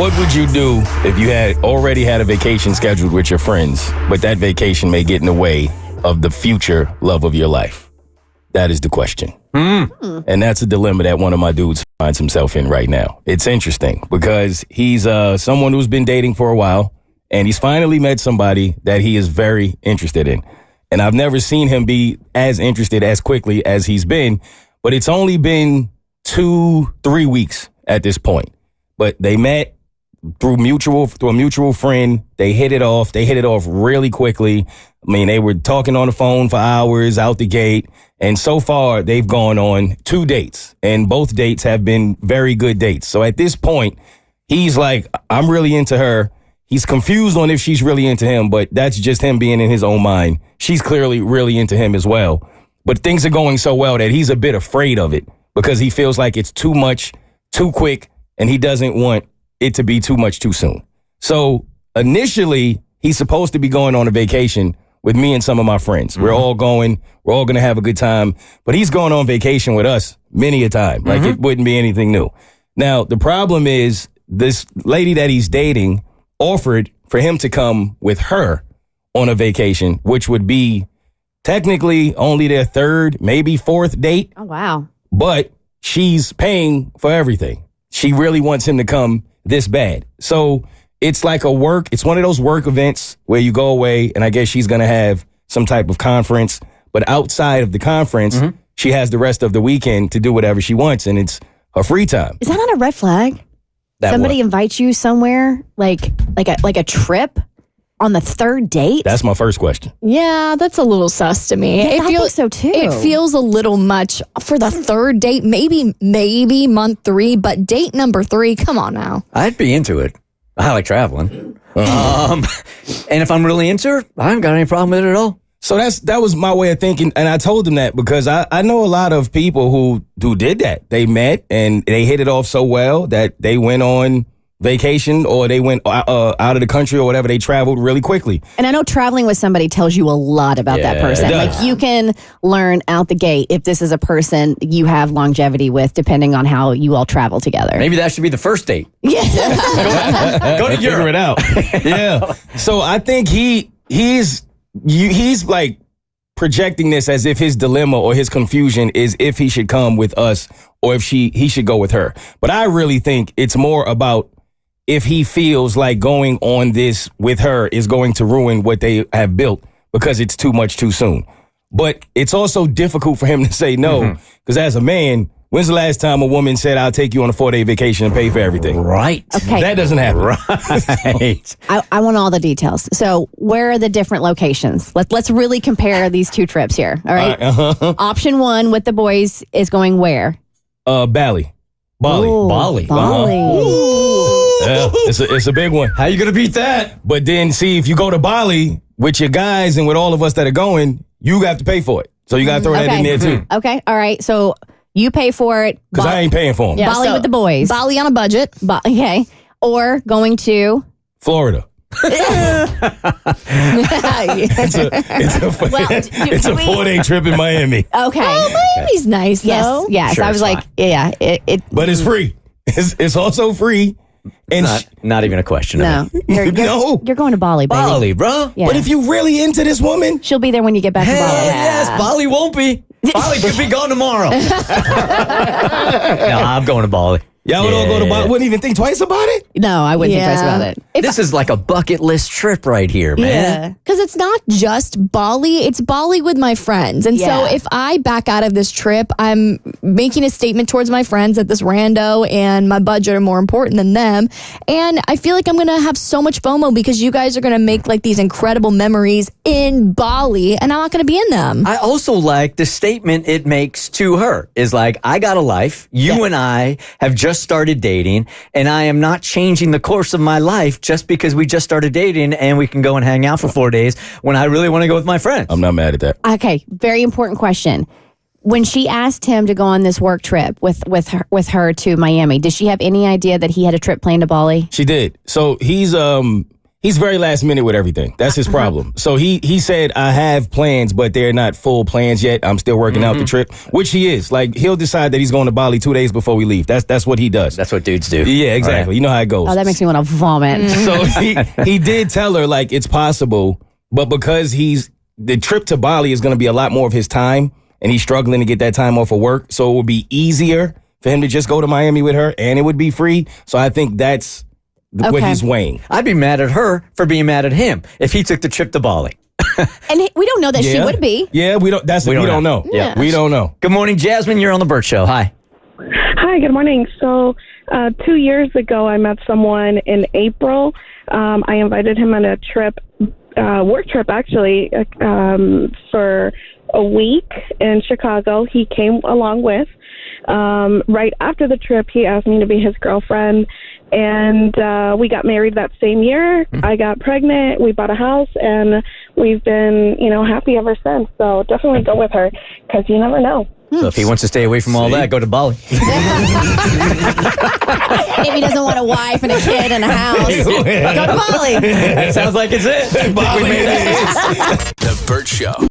What would you do if you had already had a vacation scheduled with your friends, but that vacation may get in the way of the future love of your life? That is the question. And that's a dilemma that one of my dudes finds himself in right now. It's interesting because he's someone who's been dating for a while, and he's finally met somebody that he is very interested in. And I've never seen him be as interested as quickly as he's been, but it's only been 2-3 weeks at this point. But they met through a mutual friend. They hit it off. They hit it off really quickly. I mean, they were talking on the phone for hours out the gate. And so far, they've gone on 2 dates. And both dates have been very good dates. So at this point, he's like, I'm really into her. He's confused on if she's really into him, but that's just him being in his own mind. She's clearly really into him as well. But things are going so well that he's a bit afraid of it because he feels like it's too much, too quick, and he doesn't want it to be too much too soon. So initially, he's supposed to be going on a vacation with me and some of my friends. We're all going to have a good time, but he's going on vacation with us many a time. Like it wouldn't be anything new. Now, the problem is this lady that he's dating offered for him to come with her on a vacation, which would be technically only their 3rd, maybe 4th date. Oh, wow. But she's paying for everything. She really wants him to come this bad. So it's like it's one of those work events where you go away, and I guess she's going to have some type of conference. But outside of the conference, she has the rest of the weekend to do whatever she wants, and it's her free time. Is that not a red flag? Somebody invites you somewhere, like a trip on the 3rd date? That's my first question. Yeah, that's a little sus to me. Yeah, I think so too. It feels a little much for the 3rd date, maybe month 3, but date number 3, come on now. I'd be into it. I like traveling. And if I'm really into her, I haven't got any problem with it at all. So that was my way of thinking, and I told him that because I know a lot of people who did that. They met and they hit it off so well that they went on vacation or they went out of the country or whatever. They traveled really quickly. And I know traveling with somebody tells you a lot about that person. Like you can learn out the gate if this is a person you have longevity with, depending on how you all travel together. Maybe that should be the first date. Yeah. Go to figure it out. Yeah. So I think he's like projecting this as if his dilemma or his confusion is if he should come with us or if he should go with her. But I really think it's more about if he feels like going on this with her is going to ruin what they have built because it's too much too soon. But it's also difficult for him to say no because as a man, when's the last time a woman said, I'll take you on a 4-day vacation and pay for everything? Right. Okay. That doesn't happen. Right. I want all the details. So where are the different locations? Let's really compare these 2 trips here. All right. Option 1 with the boys is going where? Bali. Ooh, Bali. Yeah, it's a big one. How you going to beat that? But then, see, if you go to Bali with your guys and with all of us that are going, you have to pay for it. So you got to throw that in there, too. Okay. All right. So you pay for it. Because I ain't paying for them. Yeah, Bali with the boys. Bali on a budget. Okay. Or going to Florida. It's a 4-day trip in Miami. Okay. Oh, Miami's nice, though. Yes. Sure, I was like, fine. yeah. But it's free. It's also free. And Not even a question. No. No. You're going to Bali, baby. Bali, bro. Yeah. But if you're really into this woman, She'll be there when you get back to Hell Bali. yes, Bali won't be. Bali could be gone tomorrow. No, I'm going to Bali. y'all would all go to Bali. Wouldn't even think twice about it? No, I wouldn't think twice about it. This is like a bucket list trip right here, man. Yeah. Because it's not just Bali, it's Bali with my friends. And Yeah. so if I back out of this trip, I'm making a statement towards my friends that this rando and my budget are more important than them. And I feel like I'm going to have so much FOMO because you guys are going to make like these incredible memories in Bali and I'm not going to be in them. I also like the statement it makes to her is like, I got a life. You and I have just started dating and I am not changing the course of my life just because we just started dating and we can go and hang out for 4 days when I really want to go with my friends. I'm not mad at that. Okay, very important question. When she asked him to go on this work trip with her to Miami, did she have any idea that he had a trip planned to Bali? She did. So he's He's very last minute with everything. That's his problem. So he said, I have plans, but they're not full plans yet. I'm still working out the trip, which he is. Like, he'll decide that he's going to Bali 2 days before we leave. That's what he does. That's what dudes do. Yeah, exactly. Right. You know how it goes. Oh, that makes me want to vomit. So he did tell her, like, it's possible, but because the trip to Bali is going to be a lot more of his time, and he's struggling to get that time off of work, so it would be easier for him to just go to Miami with her, and it would be free. So I think that's what he's weighing. I'd be mad at her for being mad at him if he took the trip to Bali. And we don't know that she would be. Yeah, we don't. We don't know. Yeah. We don't know. Good morning, Jasmine. You're on the Bert Show. Hi. Hi, good morning. So 2 years ago, I met someone in April. I invited him on a trip, work trip actually, for a week in Chicago. He came along with. Right after the trip, he asked me to be his girlfriend, and we got married that same year. I got pregnant. We bought a house, and we've been, happy ever since. So definitely go with her, because you never know. So if he wants to stay away from all that, go to Bali. If he doesn't want a wife and a kid and a house, go to Bali. That sounds like it's it. Bali. The Bert Show.